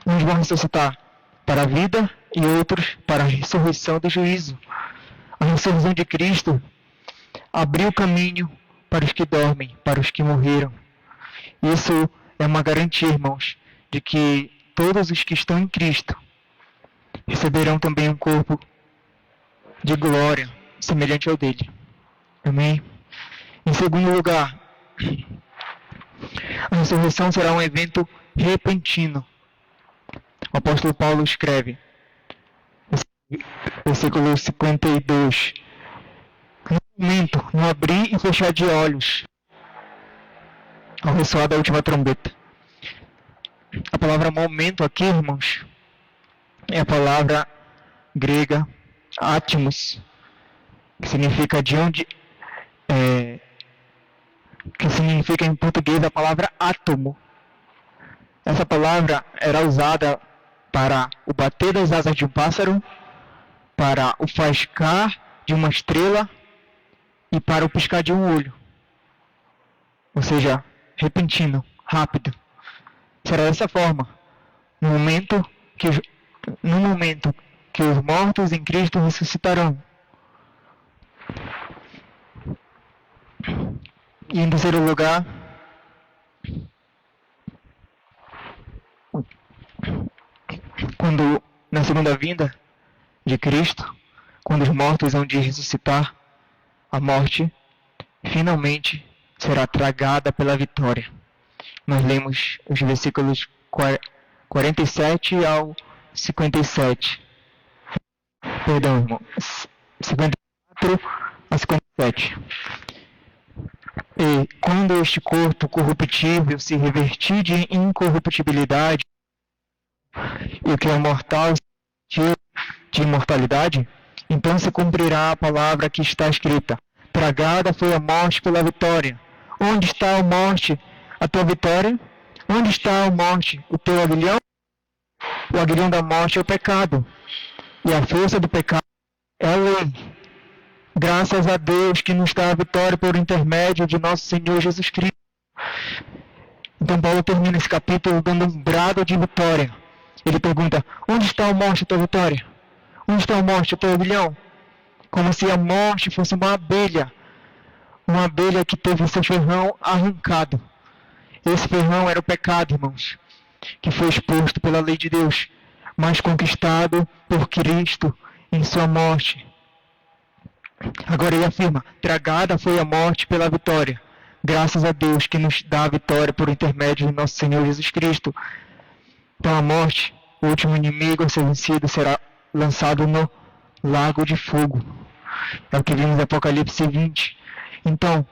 Uns vão ressuscitar para a vida e outros para a ressurreição do juízo. A ressurreição de Cristo abriu o caminho para os que dormem, para os que morreram. Isso é uma garantia, irmãos, de que todos os que estão em Cristo receberão também um corpo de glória semelhante ao dele. Amém? Em segundo lugar, a ressurreição será um evento repentino. O apóstolo Paulo escreve, versículo 52, no momento, no abrir e fechar de olhos, ao ressoar da última trombeta. A palavra momento aqui, irmãos, é a palavra grega átimos, que significa que significa em português a palavra átomo. Essa palavra era usada para o bater das asas de um pássaro, para o faiscar de uma estrela e para o piscar de um olho. Ou seja, repentino, rápido. Será dessa forma, no momento que os mortos em Cristo ressuscitarão. E em terceiro lugar, quando na segunda vinda de Cristo, quando os mortos hão de ressuscitar, a morte finalmente será tragada pela vitória. Nós lemos os versículos 47 ao 57. Perdão, irmão. 54 a 57. E quando este corpo corruptível se revertir de incorruptibilidade, e o que é mortal de imortalidade, então se cumprirá a palavra que está escrita: tragada foi a morte pela vitória. Onde está a morte, a tua vitória? Onde está a morte, o teu aguilhão? O aguilhão da morte é o pecado, e a força do pecado é a lei. Graças a Deus que nos dá a vitória por intermédio de nosso Senhor Jesus Cristo. Então Paulo termina esse capítulo dando um brado de vitória. Ele pergunta: onde está a morte, a tua vitória? Onde está a morte, o teu aguilhão? Como se a morte fosse uma abelha que teve seu ferrão arrancado. Esse ferrão era o pecado, irmãos, que foi exposto pela lei de Deus, mas conquistado por Cristo em sua morte. Agora ele afirma: tragada foi a morte pela vitória. Graças a Deus que nos dá a vitória por intermédio de nosso Senhor Jesus Cristo. Então a morte, o último inimigo a ser vencido, será lançado no lago de fogo. É o que vimos em Apocalipse 20. Então,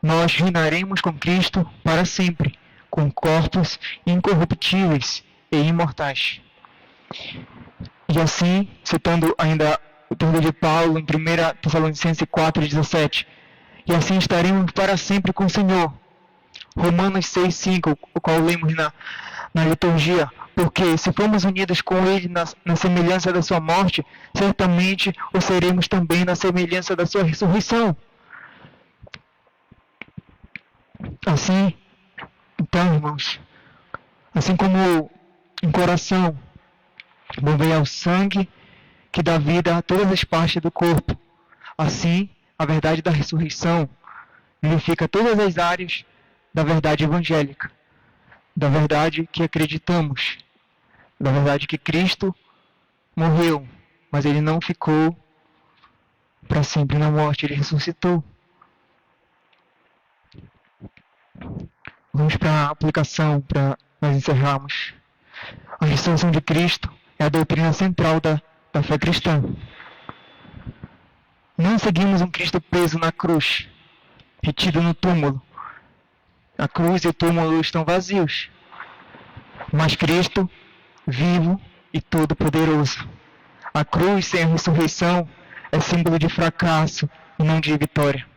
nós reinaremos com Cristo para sempre, com corpos incorruptíveis e imortais. E assim, citando ainda o texto de Paulo em 1 Tessalonicenses 4,17, e assim estaremos para sempre com o Senhor. Romanos 6,5, o qual lemos na liturgia. Porque se formos unidos com Ele na semelhança da sua morte, certamente o seremos também na semelhança da sua ressurreição. Assim, então, irmãos, assim como em coração bombeia o sangue que dá vida a todas as partes do corpo, assim a verdade da ressurreição vivifica todas as áreas da verdade evangélica, da verdade que acreditamos, da verdade que Cristo morreu, mas Ele não ficou para sempre na morte, Ele ressuscitou. Vamos para a aplicação, para nós encerrarmos. A ressurreição de Cristo é a doutrina central da fé cristã. Não seguimos um Cristo preso na cruz, retido no túmulo. A cruz e o túmulo estão vazios. Mas Cristo, vivo e todo-poderoso. A cruz sem a ressurreição é símbolo de fracasso e não de vitória.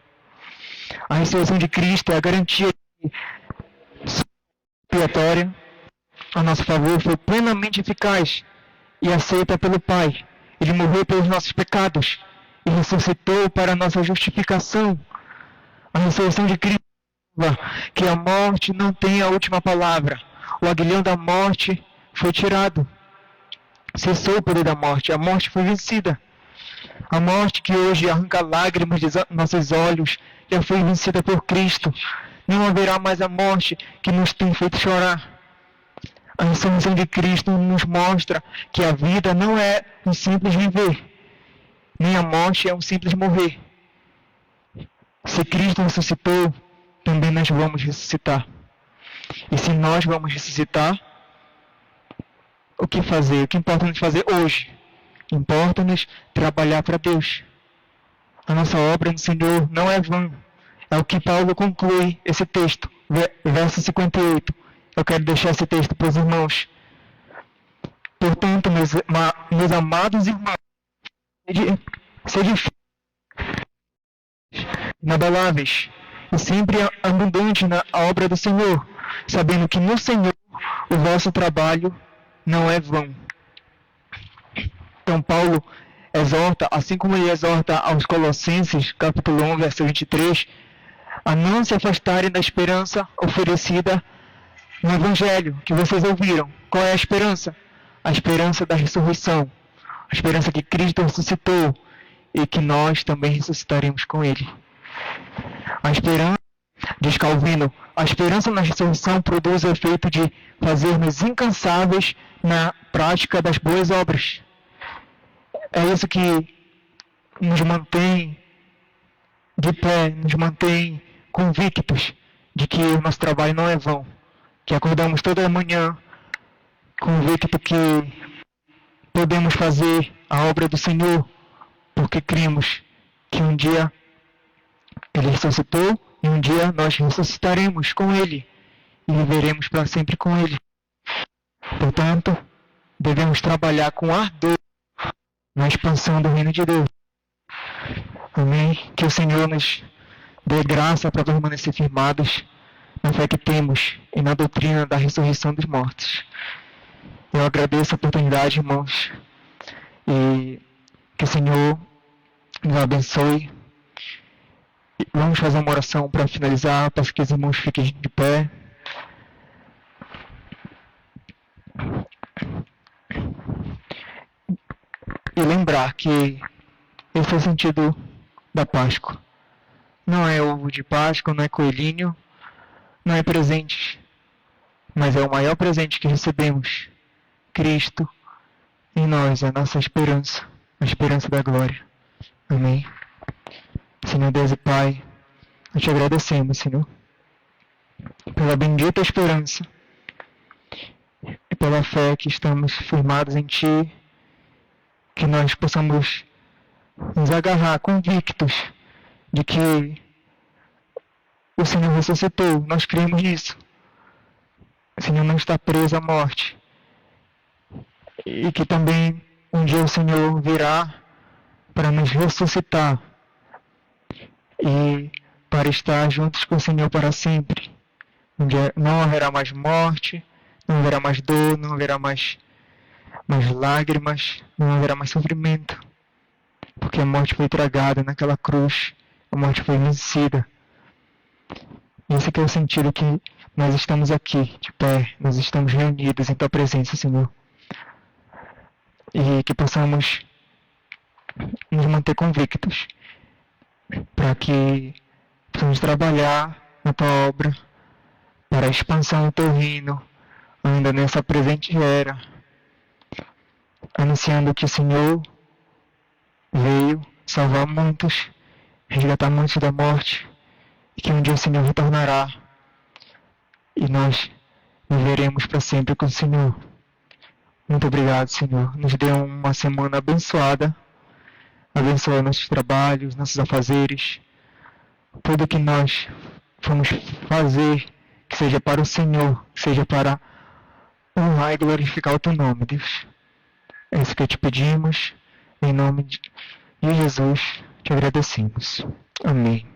A ressurreição de Cristo é a garantia expiatória a nosso favor foi plenamente eficaz e aceita pelo Pai. Ele morreu pelos nossos pecados e ressuscitou para a nossa justificação. A ressurreição de Cristo prova que a morte não tem a última palavra. O aguilhão da morte foi tirado. Cessou o poder da morte. A morte foi vencida. A morte que hoje arranca lágrimas de nossos olhos já foi vencida por Cristo. Não haverá mais a morte que nos tem feito chorar. A ressurreição de Cristo nos mostra que a vida não é um simples viver, nem a morte é um simples morrer. Se Cristo ressuscitou, também nós vamos ressuscitar. E se nós vamos ressuscitar, o que fazer? O que importa-nos fazer hoje? Importa-nos trabalhar para Deus. A nossa obra no Senhor não é vã. É o que Paulo conclui esse texto, verso 58. Eu quero deixar esse texto para os irmãos. Portanto, meus amados irmãos, sede inabaláveis e sempre abundante na obra do Senhor, sabendo que no Senhor o vosso trabalho não é vão. Então Paulo exorta, assim como ele exorta aos Colossenses, capítulo 1, verso 23, a não se afastarem da esperança oferecida no Evangelho que vocês ouviram. Qual é a esperança? A esperança da ressurreição. A esperança que Cristo ressuscitou e que nós também ressuscitaremos com Ele. A esperança, diz Calvino, a esperança na ressurreição produz o efeito de fazer-nos incansáveis na prática das boas obras. É isso que nos mantém de pé, nos mantém convictos de que o nosso trabalho não é vão. Que acordamos toda manhã convicto que podemos fazer a obra do Senhor, porque cremos que um dia Ele ressuscitou e um dia nós ressuscitaremos com Ele e viveremos para sempre com Ele. Portanto, devemos trabalhar com ardor na expansão do reino de Deus. Amém? Que o Senhor nos dê graça para permanecer firmados na fé que temos e na doutrina da ressurreição dos mortos. Eu agradeço a oportunidade, irmãos, e que o Senhor nos abençoe. Vamos fazer uma oração para finalizar. Peço que os irmãos fiquem de pé. E lembrar que esse é o sentido da Páscoa. Não é ovo de Páscoa, não é coelhinho, não é presente, mas é o maior presente que recebemos. Cristo em nós, é a nossa esperança, a esperança da glória. Amém. Senhor Deus e Pai, nós te agradecemos, Senhor, pela bendita esperança e pela fé que estamos firmados em Ti, que nós possamos nos agarrar convictos de que o Senhor ressuscitou. Nós cremos nisso. O Senhor não está preso à morte. E que também um dia o Senhor virá para nos ressuscitar e para estar juntos com o Senhor para sempre. Um dia não haverá mais morte, não haverá mais dor, não haverá mais lágrimas, não haverá mais sofrimento, porque a morte foi tragada naquela cruz, a morte foi vencida. Esse que é o sentido que nós estamos aqui, de pé, nós estamos reunidos em Tua presença, Senhor. E que possamos nos manter convictos, para que possamos trabalhar na Tua obra, para a expansão do Teu reino, ainda nessa presente era, anunciando que o Senhor veio salvar muitos, resgatar muitos da morte, e que um dia o Senhor retornará, e nós viveremos para sempre com o Senhor. Muito obrigado, Senhor. Nos dê uma semana abençoada, abençoa nossos trabalhos, nossos afazeres, tudo que nós vamos fazer, que seja para o Senhor, que seja para honrar e glorificar o Teu nome, Deus. É isso que te pedimos, em nome de Jesus, te agradecemos. Amém.